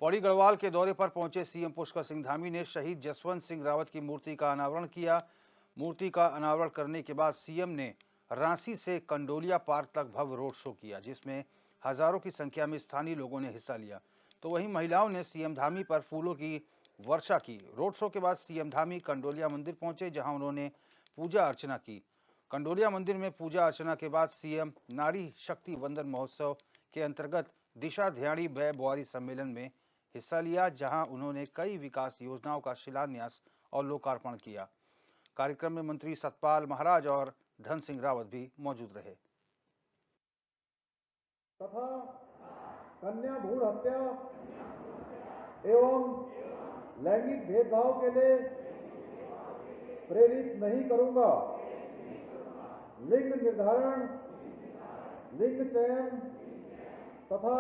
पौड़ी गढ़वाल के दौरे पर पहुंचे सीएम पुष्कर सिंह धामी ने शहीद जसवंत सिंह रावत की मूर्ति का अनावरण किया। मूर्ति का अनावरण करने के बाद सीएम ने रांसी से कंडोलिया पार्क तक भव्य रोड शो किया, जिसमें हजारों की संख्या में स्थानीय लोगों ने हिस्सा लिया। तो वहीं महिलाओं ने सीएम धामी पर फूलों की वर्षा की। रोड शो के बाद सीएम धामी कंडोलिया मंदिर पहुंचे, जहां उन्होंने पूजा अर्चना की। कंडोलिया मंदिर में पूजा अर्चना के बाद सीएम नारी शक्ति वंदन महोत्सव के अंतर्गत दिशा ध्याड़ी व बुआरी सम्मेलन में हिस्सा लिया, जहां उन्होंने कई विकास योजनाओं का शिलान्यास और लोकार्पण किया। कार्यक्रम में मंत्री सतपाल महाराज और धन सिंह रावत भी मौजूद रहे। तथा कन्या भ्रूण हत्या एवं लैंगिक भेदभाव के लिए प्रेरित नहीं करूंगा। लिंग निर्धारण, लिंग चयन तथा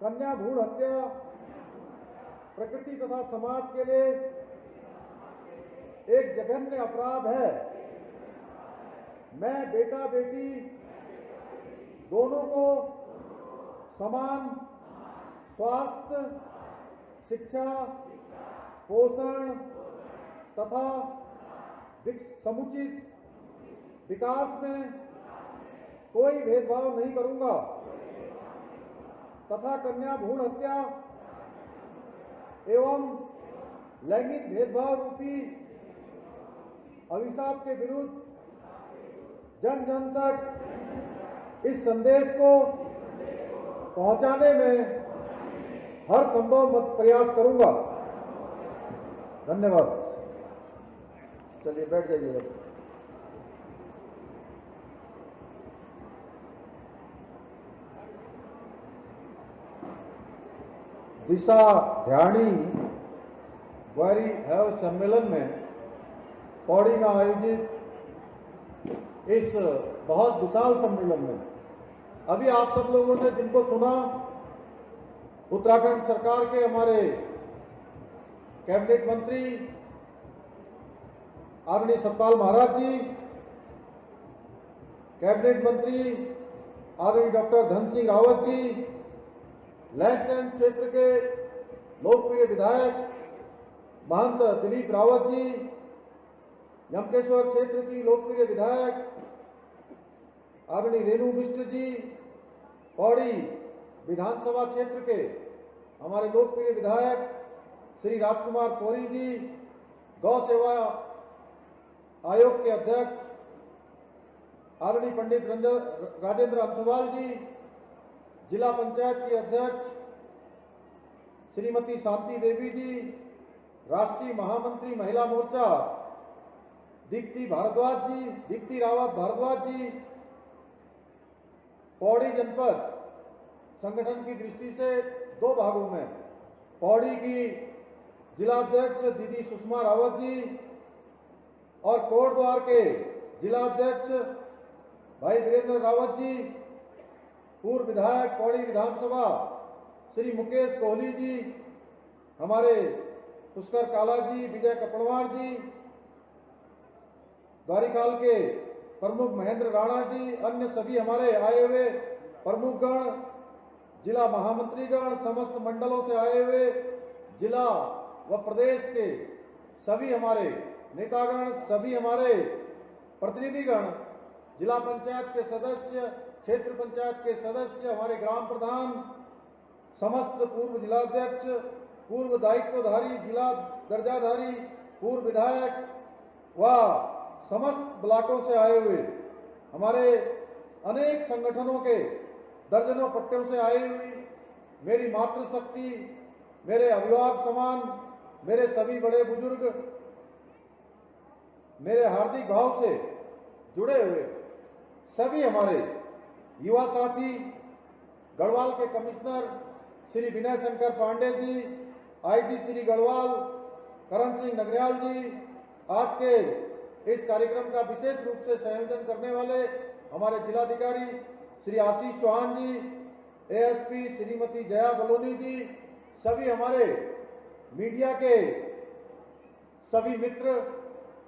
कन्या भ्रूण हत्या प्रकृति तथा समाज के लिए एक जघन्य अपराध है। मैं बेटा बेटी दोनों को समान स्वास्थ्य, शिक्षा, पोषण तथा समुचित विकास में कोई भेदभाव नहीं करूंगा तथा कन्या भ्रूण हत्या एवं लैंगिक भेदभाव रूपी अभिशाप के विरुद्ध जन जन तक इस संदेश को पहुंचाने में हर संभव प्रयास करूंगा। धन्यवाद। चलिए बैठ जाइए। दिशा ध्याड़ी बुआरी एवं सम्मेलन में पौड़ी में आयोजित इस बहुत विशाल सम्मेलन में अभी आप सब लोगों ने जिनको सुना, उत्तराखंड सरकार के हमारे कैबिनेट मंत्री आदरणीय सतपाल महाराज जी, कैबिनेट मंत्री आदरणीय डॉक्टर धन सिंह रावत जी, लैंसलैंड क्षेत्र के लोकप्रिय विधायक महंत दिलीप रावत जी, यमकेश्वर क्षेत्र की लोकप्रिय विधायक आदरणीय रेणु मिश्र जी, पौड़ी विधानसभा क्षेत्र के हमारे लोकप्रिय विधायक श्री राजकुमार कोरी जी, गौ सेवा आयोग के अध्यक्ष आदरणीय पंडित राजेंद्र अंथवाल जी, जिला पंचायत की अध्यक्ष श्रीमती शांति देवी जी, राष्ट्रीय महामंत्री महिला मोर्चा दीप्ति रावत भारद्वाज जी, पौड़ी जनपद संगठन की दृष्टि से दो भागों में पौड़ी की जिलाध्यक्ष दीदी सुषमा रावत जी और कोटद्वार के जिलाध्यक्ष भाई वीरेंद्र रावत जी, पूर्व विधायक पौड़ी विधानसभा श्री मुकेश कोहली जी, हमारे पुष्कर काला जी, विजय कपड़वार जी, द्वारिकाल के प्रमुख महेंद्र राणा जी, अन्य सभी हमारे आए हुए प्रमुखगण, जिला महामंत्रीगण, समस्त मंडलों से आए हुए जिला व प्रदेश के सभी हमारे नेतागण, सभी हमारे प्रतिनिधिगण, जिला पंचायत के सदस्य, क्षेत्र पंचायत के सदस्य, हमारे ग्राम प्रधान, समस्त पूर्व जिलाध्यक्ष, पूर्व दायित्वधारी, जिला दर्जाधारी, पूर्व विधायक व समस्त ब्लॉकों से आए हुए हमारे अनेक संगठनों के दर्जनों पट्टियों से आई हुई मेरी मातृशक्ति, मेरे अभिभावक समान, मेरे सभी बड़े बुजुर्ग, मेरे हार्दिक भाव से जुड़े हुए सभी हमारे युवा साथी, गढ़वाल के कमिश्नर श्री विनय शंकर पांडे जी, आईजी श्री गढ़वाल करण सिंह नगरियाल जी, आज के इस कार्यक्रम का विशेष रूप से संयोजन करने वाले हमारे जिलाधिकारी श्री आशीष चौहान जी, एएसपी श्रीमती जया बलोनी जी, सभी हमारे मीडिया के सभी मित्र,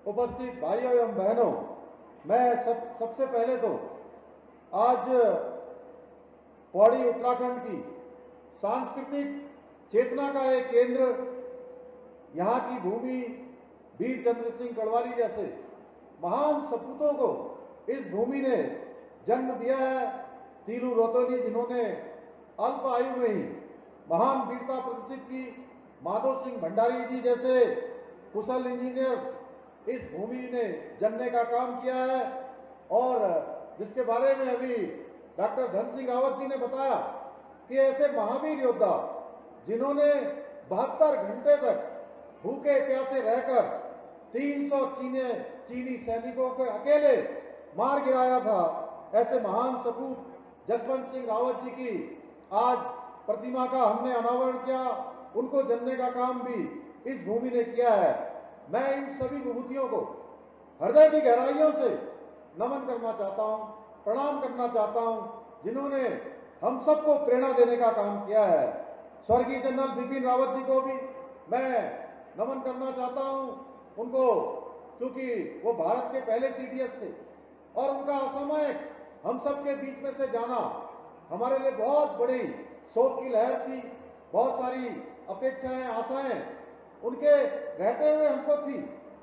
उपस्थित भाइयों एवं बहनों, मैं सबसे पहले तो आज पौड़ी उत्तराखंड की सांस्कृतिक चेतना का एक केंद्र, यहाँ की भूमि वीर चंद्र सिंह गढ़वाली जैसे महान सपूतों को इस भूमि ने जन्म दिया है। तीलू रोतोली जिन्होंने अल्प आयु में ही महान वीरता प्रदर्शित की, माधव सिंह भंडारी जी जैसे कुशल इंजीनियर इस भूमि ने जनने का काम किया है। और जिसके बारे में अभी डॉक्टर धन सिंह रावत जी ने बताया कि ऐसे महावीर योद्धा जिन्होंने 72 घंटे तक भूखे प्यासे रहकर 300 चीनी सैनिकों को अकेले मार गिराया था, ऐसे महान सपूत जसवंत सिंह रावत जी की आज प्रतिमा का हमने अनावरण किया। उनको जनने का काम भी इस भूमि ने किया है। मैं इन सभी विभूतियों को हृदय की गहराइयों से नमन करना चाहता हूं, प्रणाम करना चाहता हूं, जिन्होंने हम सबको प्रेरणा देने का काम किया है। स्वर्गीय जनरल बिपिन रावत जी को भी मैं नमन करना चाहता हूं। उनको, क्योंकि वो भारत के पहले सीडीएस थे और उनका असामयिक हम सबके बीच में से जाना हमारे लिए बहुत बड़ी शोक की लहर थी। बहुत सारी अपेक्षाएं, आशाएं उनके रहते हुए हमको थी,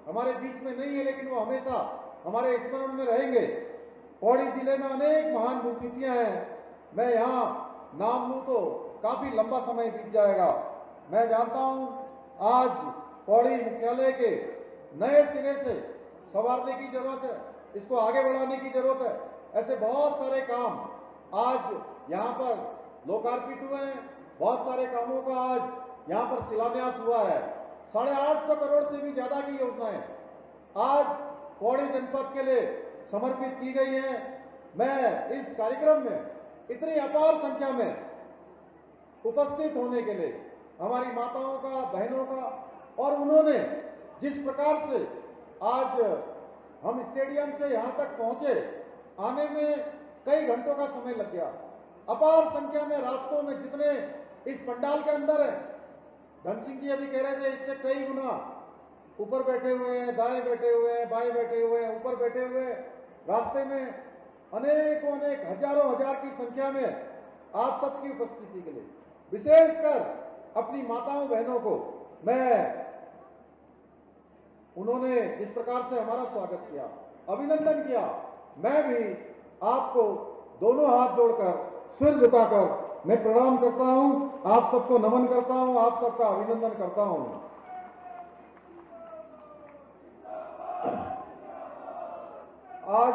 हमारे बीच में नहीं है, लेकिन वो हमेशा हमारे स्मरण में रहेंगे। पौड़ी जिले में अनेक महान विभूतियां हैं, मैं यहाँ नाम लूं तो काफी लंबा समय बीत जाएगा। मैं जानता हूं आज पौड़ी मुख्यालय के नए सिरे से संवारने की जरूरत है, इसको आगे बढ़ाने की जरूरत है। ऐसे बहुत सारे काम आज यहाँ पर लोकार्पित हुए हैं, बहुत सारे कामों का आज यहाँ पर शिलान्यास हुआ है। 850 करोड़ से भी ज्यादा की योजनाएं आज पौड़ी जनपद के लिए समर्पित की गई हैं। मैं इस कार्यक्रम में इतनी अपार संख्या में उपस्थित होने के लिए हमारी माताओं का, बहनों का, और उन्होंने जिस प्रकार से आज हम स्टेडियम से यहां तक पहुंचे, आने में कई घंटों का समय लग गया। अपार संख्या में रास्तों में जितने इस पंडाल के अंदर है, धन सिंह जी अभी कह रहे थे इससे कई गुना ऊपर बैठे हुए हैं, दाएं बैठे हुए हैं, बाएं बैठे हुए हैं, ऊपर बैठे हुए हैं। रास्ते में अनेकों अनेक हजारों हजार की संख्या में आप सबकी उपस्थिति के लिए विशेषकर अपनी माताओं बहनों को मैं, उन्होंने जिस प्रकार से हमारा स्वागत किया, अभिनंदन किया, मैं भी आपको दोनों हाथ जोड़कर, सिर झुकाकर मैं प्रणाम करता हूं, आप सबको नमन करता हूं, आप सबका अभिनंदन करता हूं। आज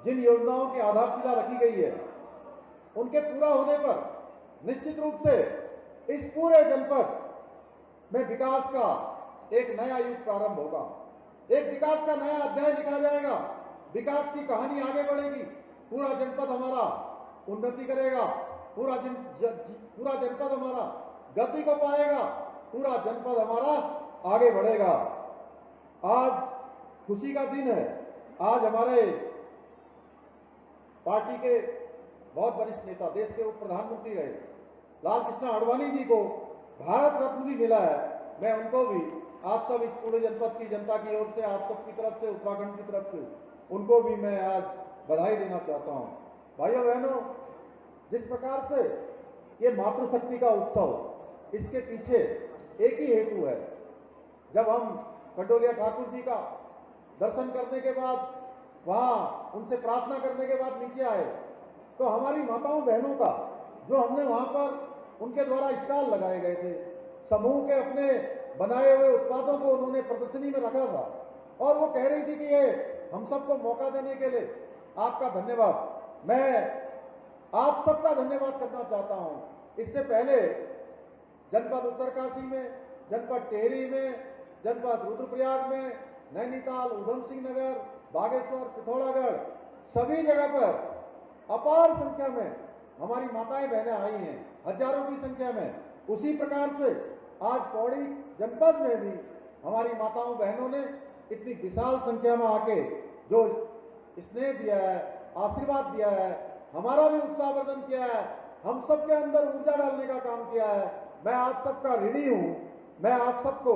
जिन योजनाओं की आधारशिला रखी गई है, उनके पूरा होने पर निश्चित रूप से इस पूरे जनपद में विकास का एक नया युग प्रारंभ होगा। एक विकास का नया अध्याय लिखा जाएगा, विकास की कहानी आगे बढ़ेगी, पूरा जनपद हमारा उन्नति करेगा, पूरा जनपद हमारा गति को पाएगा, पूरा जनपद हमारा आगे बढ़ेगा। आज खुशी का दिन है। आज हमारे पार्टी के बहुत वरिष्ठ नेता, देश के उप प्रधानमंत्री रहे लाल कृष्ण आडवाणी जी को भारत रत्न भी मिला है। मैं उनको भी, आप सब इस पूरे जनपद की जनता की ओर से, आप सबकी तरफ से, उत्तराखंड की तरफ से, उनको भी मैं आज बधाई देना चाहता हूं। भाइयों बहनों, जिस प्रकार से ये मातृशक्ति का उत्सव, इसके पीछे एक ही हेतु है। जब हम कंडोलिया ठाकुर जी का दर्शन करने के बाद, वहां उनसे प्रार्थना करने के बाद नीचे आए, तो हमारी माताओं बहनों का जो हमने वहां पर उनके द्वारा स्टॉल लगाए गए थे, समूह के अपने बनाए हुए उत्पादों को उन्होंने प्रदर्शनी में रखा था, और वो कह रही थी कि ये हम सबको मौका देने के लिए आपका धन्यवाद। मैं आप सबका धन्यवाद करना चाहता हूं। इससे पहले जनपद उत्तरकाशी में, जनपद टिहरी में, जनपद रुद्रप्रयाग में, नैनीताल, उधम सिंह नगर, बागेश्वर, पिथौरागढ़, सभी जगह पर अपार संख्या में हमारी माताएं बहनें आई हैं, हजारों की संख्या में। उसी प्रकार से आज पौड़ी जनपद में भी हमारी माताओं बहनों ने इतनी विशाल संख्या में आके जो स्नेह दिया है, आशीर्वाद दिया है, हमारा भी उत्साहवर्धन किया है, हम सबके अंदर ऊर्जा डालने का काम किया है। मैं आप सबका ऋणी हूं। मैं आप सबको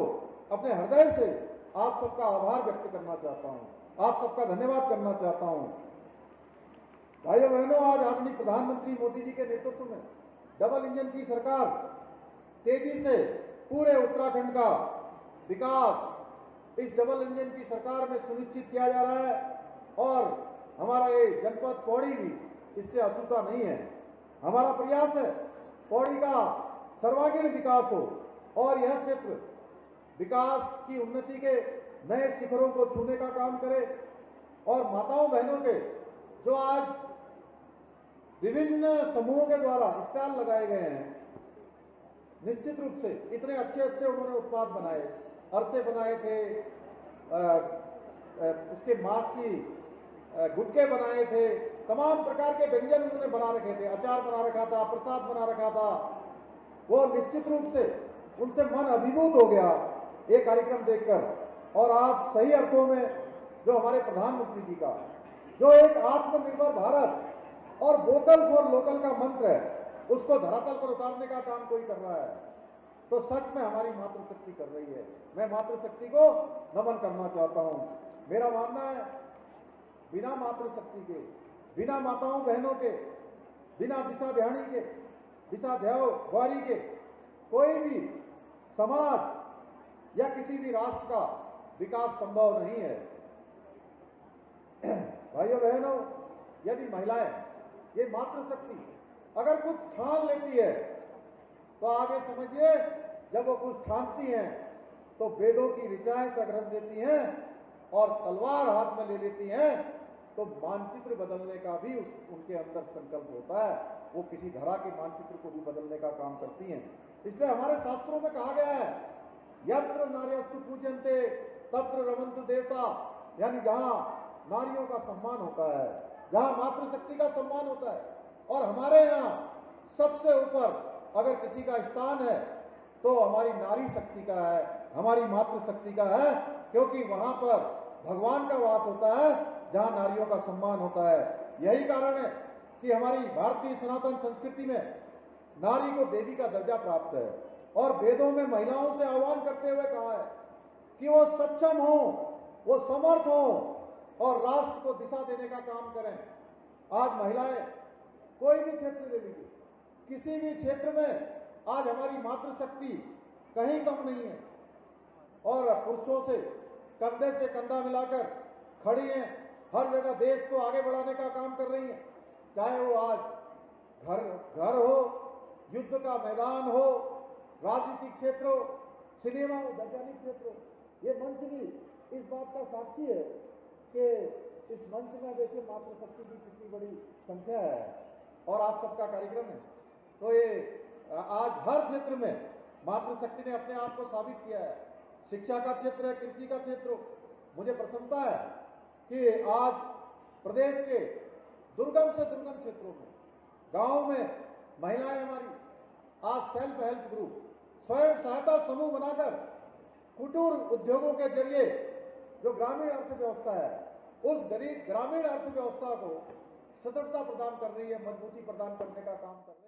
अपने हृदय से आप सबका आभार व्यक्त करना चाहता हूं, आप सबका धन्यवाद करना चाहता हूं। भाइयों बहनों, आज आदरणीय प्रधानमंत्री मोदी जी के नेतृत्व में डबल इंजन की सरकार तेजी से पूरे उत्तराखंड का विकास इस डबल इंजन की सरकार में सुनिश्चित किया जा रहा है और हमारा ये जनपद पौड़ी भी इससे अछूता नहीं है। हमारा प्रयास है पौड़ी का सर्वांगीण विकास हो और यह क्षेत्र विकास की उन्नति के नए शिखरों को छूने का काम करे और माताओं बहनों के जो आज विभिन्न समूहों के द्वारा स्टॉल लगाए गए हैं, निश्चित रूप से इतने अच्छे अच्छे उन्होंने उत्पाद बनाए, अरसे बनाए थे, उसके मांस की गुटके बनाए थे, तमाम प्रकार के व्यंजन उन्होंने बना रखे थे, अचार बना रखा था, प्रसाद बना रखा था। वो निश्चित रूप से उनसे मन अभिभूत हो गया ये कार्यक्रम देखकर। और आप सही अर्थों में जो हमारे प्रधानमंत्री जी का जो एक आत्मनिर्भर भारत और वोकल फॉर लोकल का मंत्र है, उसको धरातल पर उतारने का काम कोई कर रहा है, तो सच में हमारी मातृशक्ति कर रही है। मैं मातृशक्ति को नमन करना चाहता हूं। मेरा मानना है बिना मातृशक्ति के, बिना माताओं बहनों के, बिना दिशा ध्यानी के, दिशा ध्यावारी के कोई भी समाज या किसी भी राष्ट्र का विकास संभव नहीं है। भाइयों बहनों, यदि महिलाएं ये मातृशक्ति अगर कुछ ठान लेती है तो आगे समझिए, जब वो कुछ ठानती हैं तो वेदों की ऋचाएं तक रच देती हैं और तलवार हाथ में ले लेती हैं तो मानचित्र बदलने का भी उनके अंदर संकल्प होता है। वो किसी धरा के मानचित्र को भी बदलने का काम करती हैं। इसलिए हमारे शास्त्रों में कहा गया है, यत्र नार्यस्तु पूज्यन्ते तत्र रमन्तु देवता, यानी जहां नारियों का सम्मान होता है, जहां मातृशक्ति का सम्मान होता है। और हमारे यहाँ सबसे ऊपर अगर किसी का स्थान है तो हमारी नारी शक्ति का है, हमारी मातृशक्ति का है, क्योंकि वहां पर भगवान का वास होता है जहां नारियों का सम्मान होता है। यही कारण है कि हमारी भारतीय सनातन संस्कृति में नारी को देवी का दर्जा प्राप्त है और वेदों में महिलाओं से आह्वान करते हुए कहा है कि वो सक्षम हो, वो समर्थ हो और राष्ट्र को दिशा देने का काम करें। आज महिलाएं कोई भी क्षेत्र ले लीजिए, किसी भी क्षेत्र में आज हमारी मातृशक्ति कहीं कम नहीं है और पुरुषों से कंधे से कंधा मिलाकर खड़ी हैं, हर जगह देश को आगे बढ़ाने का काम कर रही हैं। चाहे वो आज घर हो, युद्ध का मैदान हो, राजनीतिक क्षेत्र हो, सिनेमा हो, वैज्ञानिक क्षेत्र हो, ये मंच भी इस बात का साक्षी है कि इस मंच में देखिए मातृशक्ति की कितनी बड़ी संख्या है और आप सबका कार्यक्रम है। तो ये आज हर क्षेत्र में मातृशक्ति ने अपने आप को साबित किया है। शिक्षा का क्षेत्र है, कृषि का क्षेत्र हो। मुझे प्रसन्नता है कि आज प्रदेश के दुर्गम से दुर्गम क्षेत्रों में, गांव में महिलाएं हमारी आज सेल्फ हेल्प ग्रुप, स्वयं सहायता समूह बनाकर कुटीर उद्योगों के जरिए जो ग्रामीण अर्थव्यवस्था है, उस गरीब ग्रामीण अर्थव्यवस्था को सदृढ़ता प्रदान कर रही है, मजबूती प्रदान करने का काम कर रही है।